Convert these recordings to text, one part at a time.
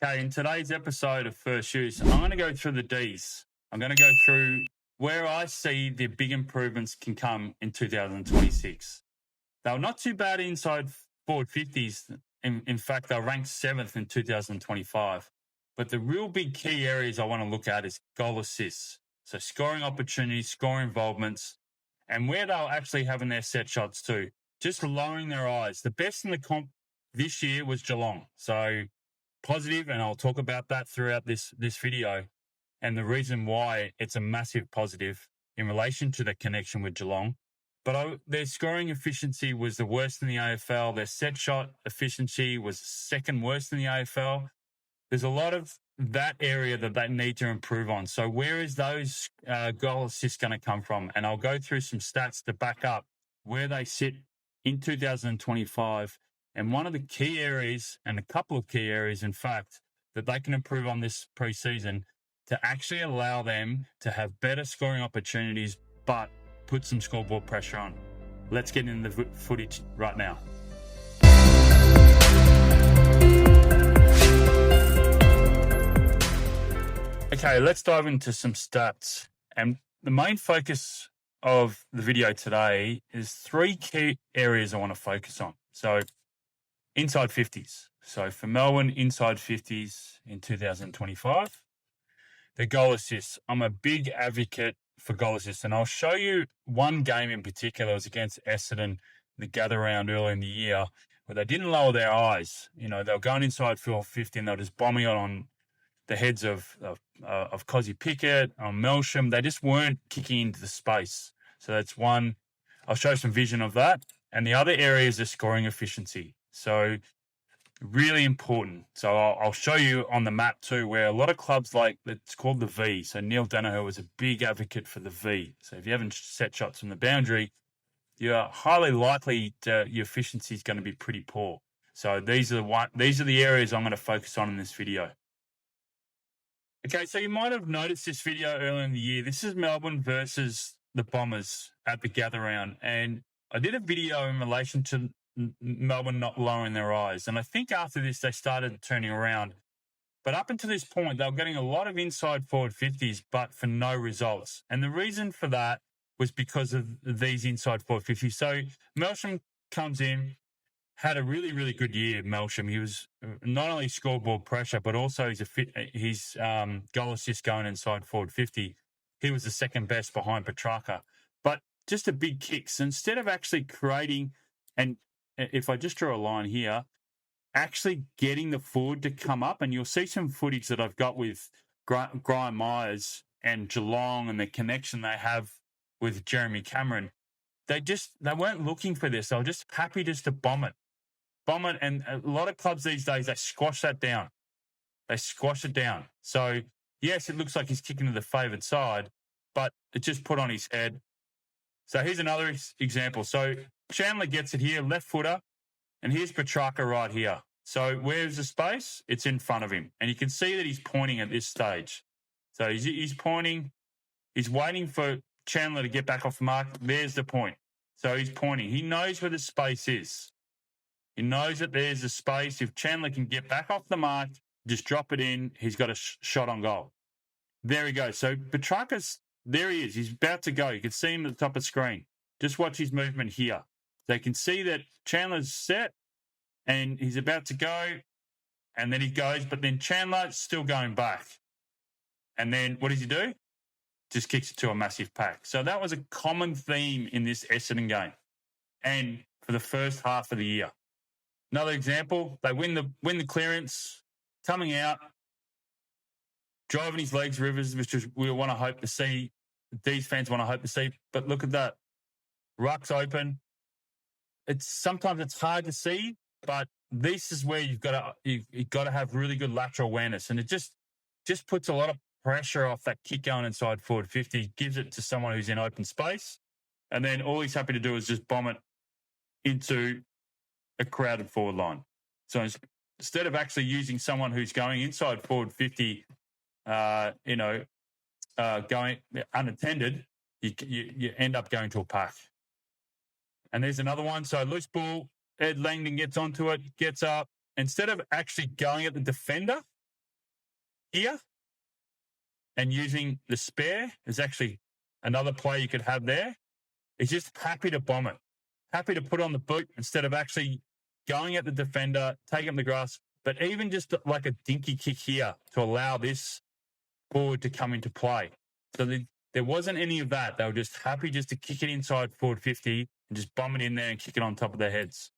Okay, in today's episode of First Use, I'm going to go through the Dees. I'm going to go through where I see the big improvements can come in 2026. They were not too bad inside forward 50s. In fact, they're ranked 7th in 2025. But the real big key areas I want to look at is goal assists. So scoring opportunities, scoring involvements, and where they're actually having their set shots too. Just lowering their eyes. The best in the comp this year was Geelong. So positive, and I'll talk about that throughout this video, and the reason why it's a massive positive in relation to the connection with Geelong. But their scoring efficiency was the worst in the AFL. Their set shot efficiency was second worst in the AFL. There's a lot of that area that they need to improve on. So where is those goal assists going to come from? And I'll go through some stats to back up where they sit in 2025. And one of the key areas, and a couple of key areas, in fact, that they can improve on this preseason to actually allow them to have better scoring opportunities, but put some scoreboard pressure on. Let's get into the footage right now. Okay, let's dive into some stats. And the main focus of the video today is three key areas I want to focus on. So inside 50s. So for Melbourne, inside 50s in 2025. The goal assists. I'm a big advocate for goal assists, and I'll show you one game in particular. It was against Essendon, the gather round early in the year, where they didn't lower their eyes. You know, they were going inside 50 and they were just bombing it on the heads of Cozzy Pickett, on Melsham. They just weren't kicking into the space. So that's one. I'll show some vision of that. And the other area is the scoring efficiency. So really important. So I'll show you on the map too, where a lot of clubs it's called the V. So Neil Danaher was a big advocate for the V. So if you haven't set shots from the boundary, you're highly likely your efficiency is going to be pretty poor. So these are the areas I'm going to focus on in this video. Okay, so you might have noticed this video earlier in the year. This is Melbourne versus the Bombers at the gather round, and I did a video in relation to Melbourne not lowering their eyes. And I think after this, they started turning around. But up until this point, they were getting a lot of inside forward 50s, but for no results. And the reason for that was because of these inside forward 50s. So Melsham comes in, had a really, really good year, Melsham. He was not only scoreboard pressure, but also his goal assist going inside forward 50. He was the second best behind Petrarca. But just a big kick. So instead of actually creating, and if I just draw a line here, actually getting the forward to come up, and you'll see some footage that I've got with Graham Myers and Geelong and the connection they have with Jeremy Cameron. They weren't looking for this. They were just happy just to bomb it. And a lot of clubs these days, they squash that down. They squash it down. So yes, it looks like he's kicking to the favoured side, but it just put on his head. So here's another example. So Chandler gets it here, left footer, and here's Petrarca right here. So where's the space? It's in front of him. And you can see that he's pointing at this stage. So he's pointing. He's waiting for Chandler to get back off the mark. There's the point. So he's pointing. He knows where the space is. He knows that there's a space. If Chandler can get back off the mark, just drop it in. He's got a shot on goal. There he goes. So Petrarca's, there he is. He's about to go. You can see him at the top of the screen. Just watch his movement here. So you can see that Chandler's set and he's about to go, and then he goes, but then Chandler's still going back. And then what does he do? Just kicks it to a massive pack. So that was a common theme in this Essendon game and for the first half of the year. Another example, they win the clearance, coming out, driving his legs, Rivers, which is we want to hope to see. These fans want to hope to see. But look at that. Ruck's open. Sometimes it's hard to see, but this is where you've got to have really good lateral awareness. And it just puts a lot of pressure off that kick going inside forward 50, gives it to someone who's in open space. And then all he's happy to do is just bomb it into a crowded forward line. So instead of actually using someone who's going inside forward 50, going unattended, you end up going to a pack. And there's another one. So loose ball, Ed Langdon gets onto it, gets up. Instead of actually going at the defender, here and using the spare is actually another play you could have there. He's just happy to bomb it, happy to put on the boot instead of actually going at the defender, taking up the grass, but even just like a dinky kick here to allow this forward to come into play. So there wasn't any of that. They were just happy just to kick it inside forward 50 and just bomb it in there and kick it on top of their heads.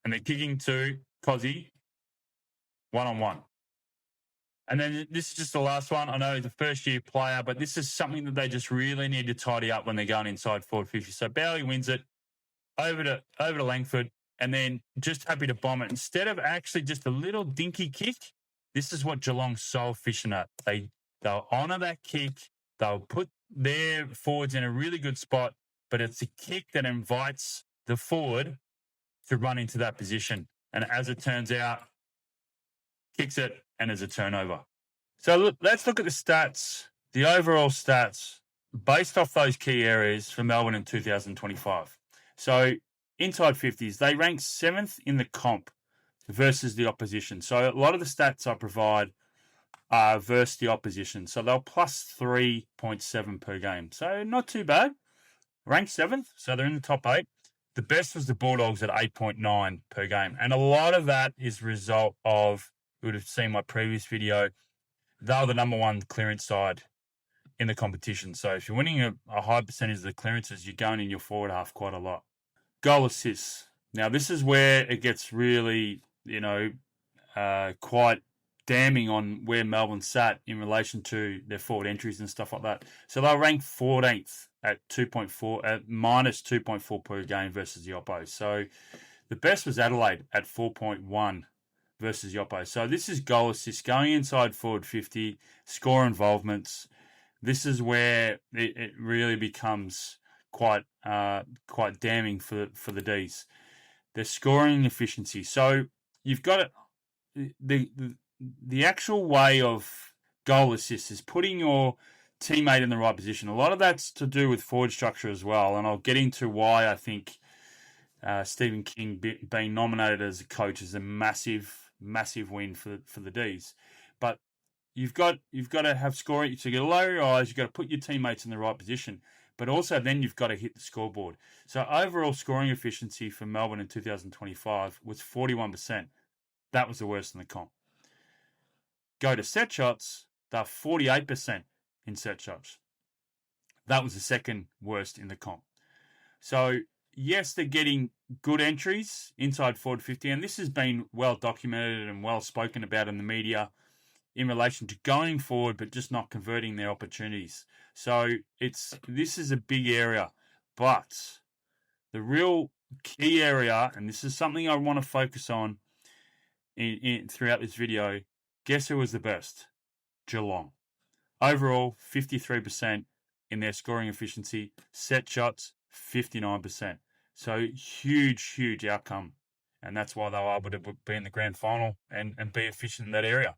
And they're kicking to Cozzy one-on-one. And then this is just the last one. I know he's a first-year player, but this is something that they just really need to tidy up when they're going inside forward 50. So Bowley wins it over to Langford, and then just happy to bomb it. Instead of actually just a little dinky kick, this is what Geelong's so efficient at. They'll honour that kick. They'll put their forwards in a really good spot, but it's a kick that invites the forward to run into that position. And as it turns out, kicks it and is a turnover. So let's look at the stats, the overall stats, based off those key areas for Melbourne in 2025. So inside 50s, they ranked 7th in the comp versus the opposition. So a lot of the stats I provide are versus the opposition. So they're plus 3.7 per game. So not too bad. Ranked 7th, so they're in the top 8. The best was the Bulldogs at 8.9 per game. And a lot of that is a result of, you would have seen my previous video, they were the number one clearance side in the competition. So if you're winning a high percentage of the clearances, you're going in your forward half quite a lot. Goal assists. Now, this is where it gets really, quite damning on where Melbourne sat in relation to their forward entries and stuff like that. So they're ranked 14th at 2.4, at minus 2.4 per game versus the Oppo. So the best was Adelaide at 4.1 versus the Oppo. So this is goal assists, going inside forward 50, score involvements. This is where it really becomes quite damning for the Dees. Their scoring efficiency. So you've got it. The actual way of goal assist is putting your teammate in the right position. A lot of that's to do with forward structure as well, and I'll get into why I think Stephen King being nominated as a coach is a massive win for the Dees. But you've got to have scoring. So you've got to lower your eyes. You've got to put your teammates in the right position, but also then you've got to hit the scoreboard. So overall scoring efficiency for Melbourne in 2025 was 41%. That was the worst in the comp. Go to set shots, they're 48% in set shots. That was the second worst in the comp. So yes, they're getting good entries inside forward 50, and this has been well documented and well spoken about in the media in relation to going forward but just not converting their opportunities. So this is a big area, but the real key area, and this is something I want to focus on throughout this video, guess who was the best? Geelong. Overall, 53% in their scoring efficiency. Set shots, 59%. So huge outcome. And that's why they were able to be in the grand final and be efficient in that area.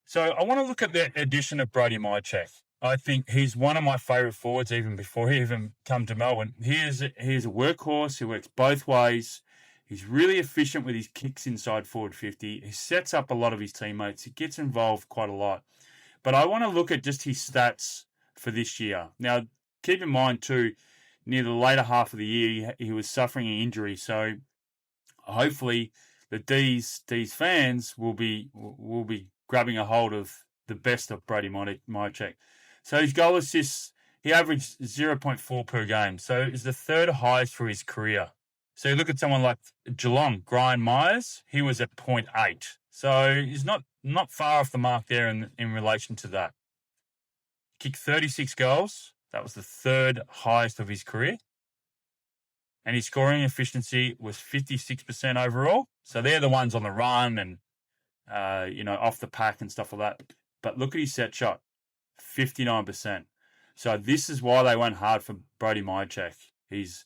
So I want to look at the addition of Brody Mihocek. I think he's one of my favourite forwards even before he even come to Melbourne. He is a workhorse. He works both ways. He's really efficient with his kicks inside forward 50. He sets up a lot of his teammates. He gets involved quite a lot. But I want to look at just his stats for this year. Now, keep in mind too, near the later half of the year, he was suffering an injury. So hopefully the Dees fans will be grabbing a hold of the best of Brody Mihocek. So his goal assists, he averaged 0.4 per game. So it's the third highest for his career. So you look at someone like Geelong, Brian Myers, he was at 0.8. So he's not far off the mark there in relation to that. Kicked 36 goals. That was the third highest of his career. And his scoring efficiency was 56% overall. So they're the ones on the run and, off the pack and stuff like that. But look at his set shot, 59%. So this is why they went hard for Brody Mihocek. He's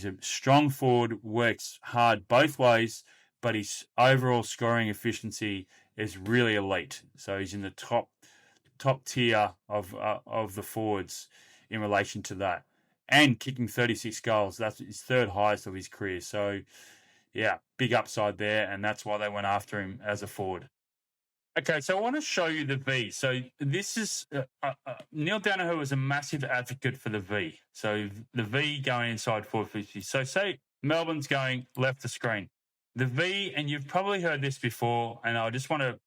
a strong forward, works hard both ways, but his overall scoring efficiency is really elite. So he's in the top tier of the forwards in relation to that. And kicking 36 goals, that's his third highest of his career. So, yeah, big upside there, and that's why they went after him as a forward. Okay, so I want to show you the V. So this is Neil Danaher was a massive advocate for the V. So the V going inside 450. So say Melbourne's going left of screen. The V, and you've probably heard this before, and I just want to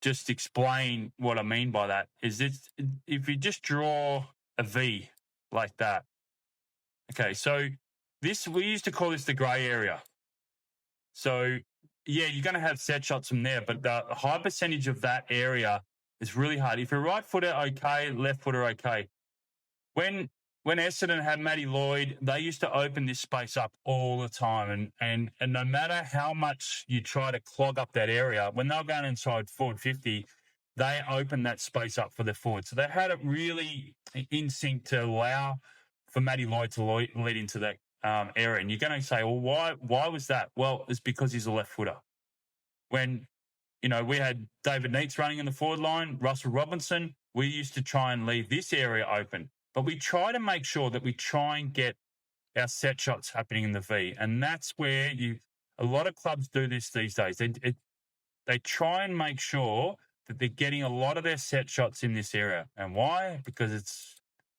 just explain what I mean by that, is if you just draw a V like that. Okay, so we used to call this the grey area. So yeah, you're going to have set shots from there, but the high percentage of that area is really hard. If you're right footer, okay, left footer, okay. When Essendon had Matty Lloyd, they used to open this space up all the time, and no matter how much you try to clog up that area, when they were going inside forward 50, they opened that space up for their forward. So they had it really in sync to allow for Matty Lloyd to lead into that area. And you're going to say, well, why was that? Well, it's because he's a left footer. When we had David Neitz running in the forward line, Russell Robinson, we used to try and leave this area open. But we try to make sure that we try and get our set shots happening in the V. And that's where a lot of clubs do this these days. They try and make sure that they're getting a lot of their set shots in this area. And why? Because it's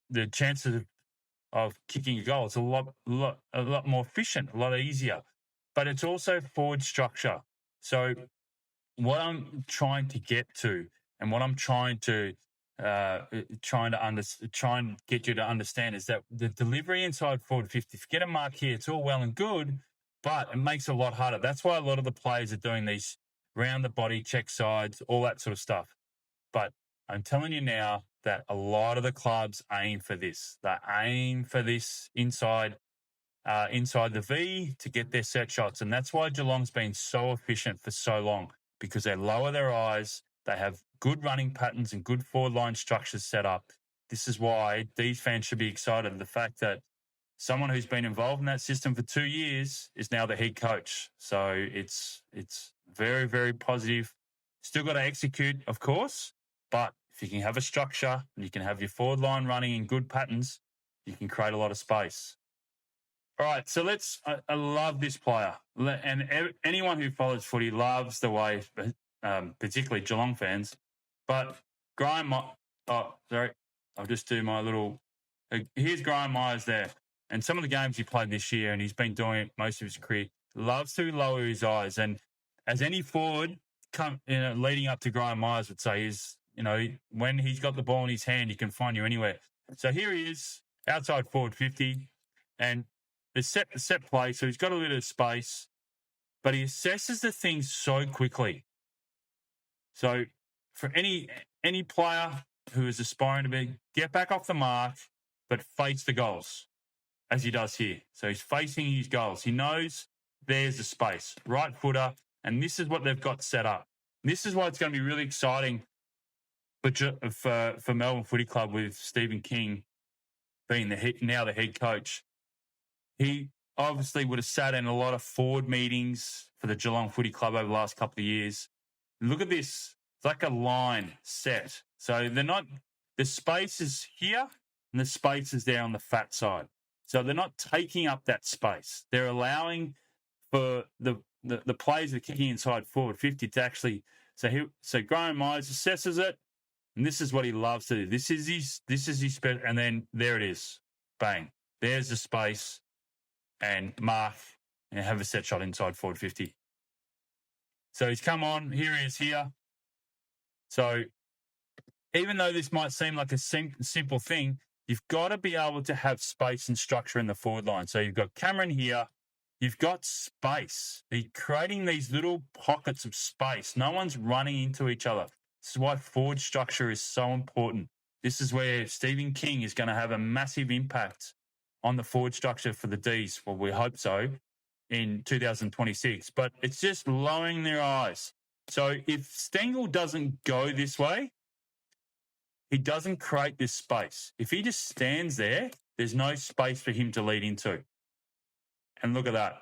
the chances of kicking a goal. It's a lot more efficient, a lot easier. But it's also forward structure. So what I'm trying to get to, and what I'm trying and get you to understand, is that the delivery inside forward 50, if you get a mark here, it's all well and good, but it makes it a lot harder. That's why a lot of the players are doing these round the body, check sides, all that sort of stuff. But I'm telling you now that a lot of the clubs aim for this. They aim for this inside the V to get their set shots. And that's why Geelong's been so efficient for so long, because they lower their eyes, they have good running patterns and good forward line structures set up. This is why these fans should be excited. The fact that someone who's been involved in that system for 2 years is now the head coach. So it's very, very positive. Still got to execute, of course, but if you can have a structure and you can have your forward line running in good patterns, you can create a lot of space. All right, so I love this player. And anyone who follows footy loves the way, particularly Geelong fans. But I'll just do my little, here's Graham Myers there. And some of the games he played this year, and he's been doing it most of his career, loves to lower his eyes. And as any forward leading up to Graham Myers would say, is, when he's got the ball in his hand, he can find you anywhere. So here he is, outside forward 50, and it's set play, so he's got a little space, but he assesses the things so quickly. So for any player who is aspiring to get back off the mark, but face the goals, as he does here. So he's facing his goals. He knows there's the space, right footer, and this is what they've got set up. This is why it's going to be really exciting for Melbourne Footy Club with Stephen King being now the head coach. He obviously would have sat in a lot of forward meetings for the Geelong Footy Club over the last couple of years. Look at this. It's like a line set. So the space is here and the space is there on the fat side. So they're not taking up that space. They're allowing for the players that are kicking inside forward 50 to actually. So Graham Myers assesses it, and this is what he loves to do. This is his special, and then there it is. Bang. There's the space, and mark and have a set shot inside forward 50. So he's come on. Here he is here. So even though this might seem like a simple thing, you've got to be able to have space and structure in the forward line. So you've got Cameron here. You've got space. They're creating these little pockets of space. No one's running into each other. This is why forward structure is so important. This is where Stephen King is going to have a massive impact on the forward structure for the Dees. Well, we hope so in 2026. But it's just lowering their eyes. So if Stengel doesn't go this way, he doesn't create this space. If he just stands there, there's no space for him to lead into. And look at that.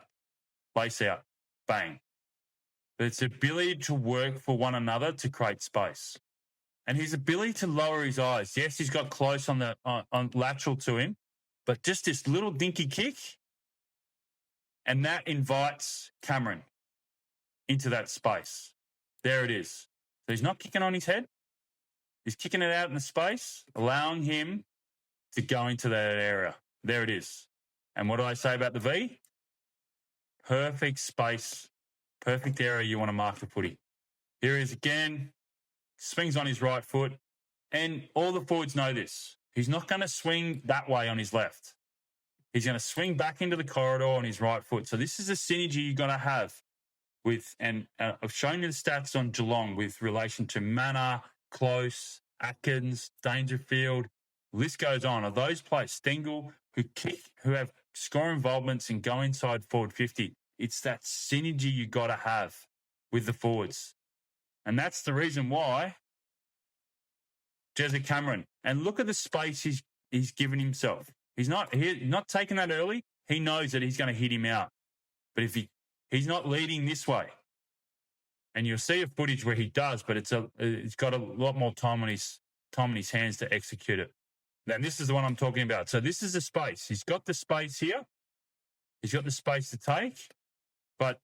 Base out. Bang. But it's the ability to work for one another to create space. And his ability to lower his eyes. Yes, he's got close on lateral to him, but just this little dinky kick, and that invites Cameron into that space. There it is. So he's not kicking on his head. He's kicking it out in the space, allowing him to go into that area. There it is. And what do I say about the V? Perfect space, perfect area you want to mark the footy. Here he is again, swings on his right foot, and all the forwards know this. He's not going to swing that way on his left. He's going to swing back into the corridor on his right foot. So this is a synergy you're going to have with, and I've shown you the stats on Geelong with relation to Manor, Close, Atkins, Dangerfield. List goes on. Are those players, Stengel, who have score involvements and go inside forward 50? It's that synergy you got to have with the forwards. And that's the reason why Jezza Cameron, and look at the space he's given himself. He's not taking that early. He knows that he's going to hit him out. But if he's not leading this way, and you'll see a footage where he does, but it's got a lot more time on his hands to execute it. Now, this is the one I'm talking about. So this is the space. He's got the space here. He's got the space to take. But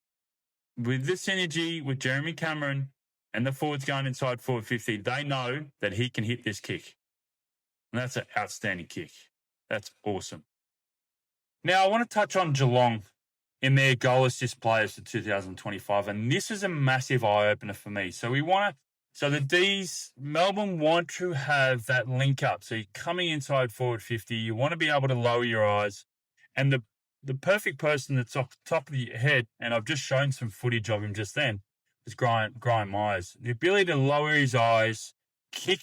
with this energy, with Jeremy Cameron and the forwards going inside forward 50, they know that he can hit this kick. And that's an outstanding kick. That's awesome. Now, I want to touch on Geelong in their goal assist players for 2025. And this is a massive eye-opener for me. So the Dees, Melbourne want to have that link up. So you're coming inside forward 50. You want to be able to lower your eyes. And the perfect person that's off the top of your head, and I've just shown some footage of him just then, is Graham Myers. The ability to lower his eyes, kick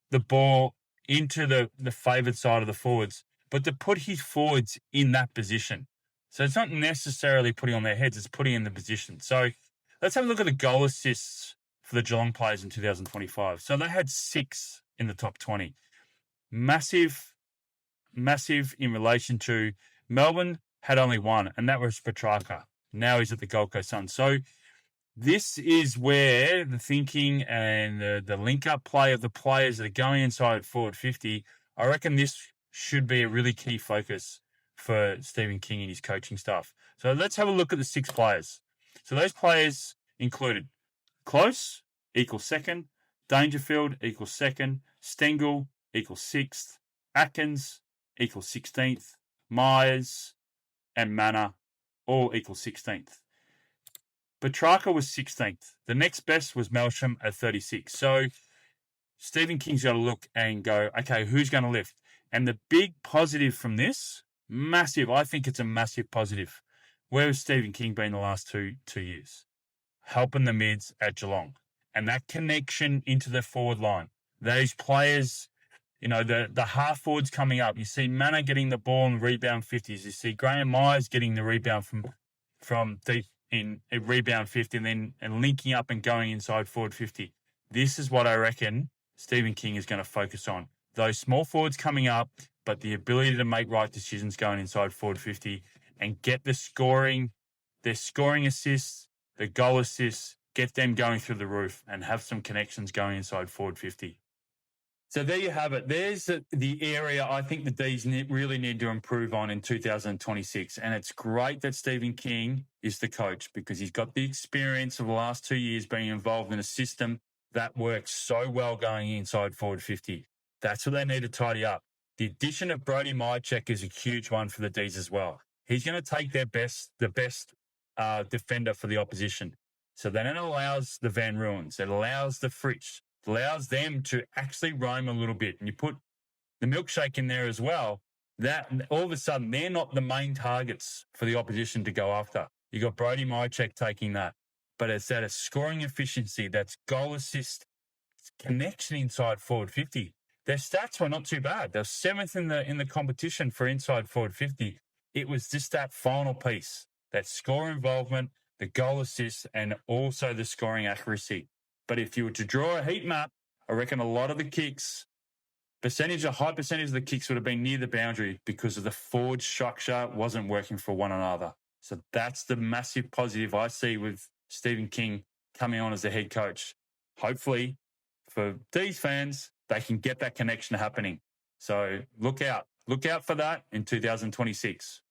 the ball into the favoured side of the forwards, but to put his forwards in that position. So it's not necessarily putting on their heads, it's putting in the position. So let's have a look at the goal assists for the Geelong players in 2025. So they had 6 in the top 20. Massive in relation to Melbourne had only 1, and that was Petrarca. Now he's at the Gold Coast Suns. So this is where the thinking and the link-up play of the players that are going inside forward 50, I reckon this should be a really key focus for Stephen King and his coaching staff. So let's have a look at the 6 players. So those players included Close equals 2nd, Dangerfield equals 2nd, Stengel equals 6th, Atkins equals 16th, Myers and Manor all equal 16th. Petrarca was 16th. The next best was Melsham at 36. So Stephen King's got to look and go, okay, who's going to lift? And the big positive from this, massive, I think it's a massive positive. Where has Stephen King been the last two years? Helping the mids at Geelong. And that connection into the forward line. Those players, the half forwards coming up. You see Manor getting the ball in rebound 50s. You see Graham Myers getting the rebound from deep in a rebound 50 and linking up and going inside forward 50. This is what I reckon Stephen King is going to focus on. Those small forwards coming up, but the ability to make right decisions going inside forward 50 and get their scoring assists, the goal assists, get them going through the roof and have some connections going inside forward 50. So there you have it. There's the area I think the Dees really need to improve on in 2026. And it's great that Stephen King is the coach because he's got the experience of the last 2 years being involved in a system that works so well going inside forward 50. That's what they need to tidy up. The addition of Brody Mihocek is a huge one for the Dees as well. He's going to take the best defender for the opposition. So then it allows the Van Ruins, it allows the Fritsch, it allows them to actually roam a little bit. And you put the Milkshake in there as well, that all of a sudden they're not the main targets for the opposition to go after. You got Brody Mihocek taking that. But it's that a scoring efficiency, that's goal assist, connection inside forward 50. Their stats were not too bad. They're 7th in the competition for inside forward 50. It was just that final piece, that score involvement, the goal assist, and also the scoring accuracy. But if you were to draw a heat map, I reckon a lot of the kicks, a high percentage of the kicks would have been near the boundary because of the forward structure wasn't working for one another. So that's the massive positive I see with Stephen King coming on as the head coach. Hopefully, for Dees fans, they can get that connection happening. So look out for that in 2026.